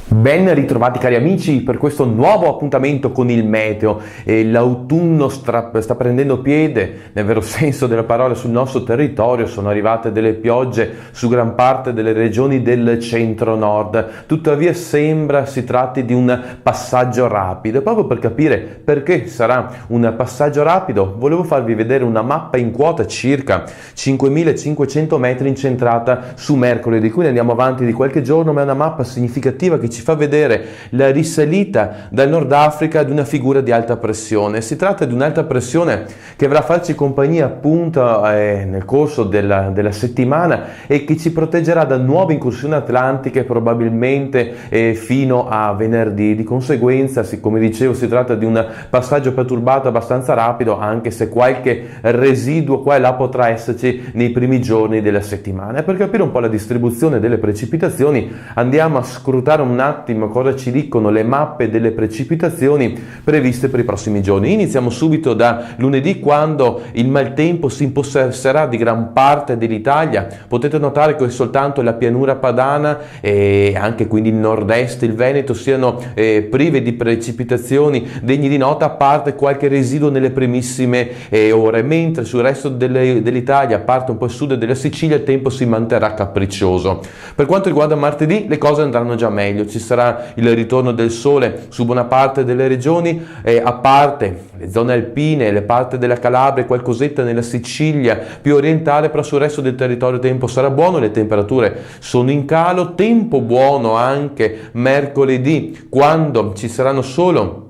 Ben ritrovati cari amici per questo nuovo appuntamento con il meteo. L'autunno sta prendendo piede nel vero senso della parola sul nostro territorio, sono arrivate delle piogge su gran parte delle regioni del centro-nord, tuttavia sembra si tratti di un passaggio rapido. Proprio per capire perché sarà un passaggio rapido volevo farvi vedere una mappa in quota circa 5.500 metri incentrata su Mercoledì, quindi andiamo avanti di qualche giorno, ma è una mappa significativa che ci fa vedere la risalita dal Nord Africa di una figura di alta pressione. Si tratta di un'alta pressione che avrà a farci compagnia appunto nel corso della settimana e che ci proteggerà da nuove incursioni atlantiche probabilmente fino a venerdì. Di conseguenza, come dicevo, si tratta di un passaggio perturbato abbastanza rapido, anche se qualche residuo qua e là potrà esserci nei primi giorni della settimana. E per capire un po' la distribuzione delle precipitazioni andiamo a scrutare un attimo cosa ci dicono le mappe delle precipitazioni previste per i prossimi giorni. Iniziamo subito da lunedì, quando il maltempo si impossesserà di gran parte dell'Italia. Potete notare che soltanto la pianura padana e anche quindi il nord-est, il Veneto, siano prive di precipitazioni degni di nota, a parte qualche residuo nelle primissime ore, mentre sul resto dell'Italia, a parte un po' il sud della Sicilia, il tempo si manterrà capriccioso. Per quanto riguarda martedì, le cose andranno già meglio. Ci sarà il ritorno del sole su buona parte delle regioni, a parte le zone alpine, le parti della Calabria, qualcosetta nella Sicilia più orientale, però sul resto del territorio il tempo sarà buono, le temperature sono in calo. Tempo buono anche mercoledì, quando ci saranno solo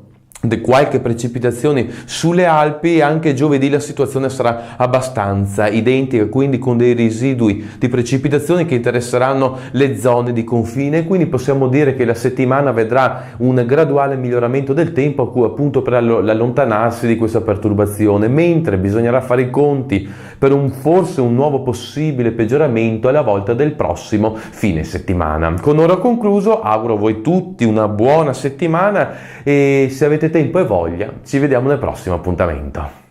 qualche precipitazione sulle Alpi, e anche giovedì la situazione sarà abbastanza identica, quindi con dei residui di precipitazioni che interesseranno le zone di confine. Quindi possiamo dire che la settimana vedrà un graduale miglioramento del tempo, appunto per l'allontanarsi di questa perturbazione, mentre bisognerà fare i conti per forse un nuovo possibile peggioramento alla volta del prossimo fine settimana. Con ora concluso, auguro a voi tutti una buona settimana e, se avete tempo e voglia, ci vediamo nel prossimo appuntamento.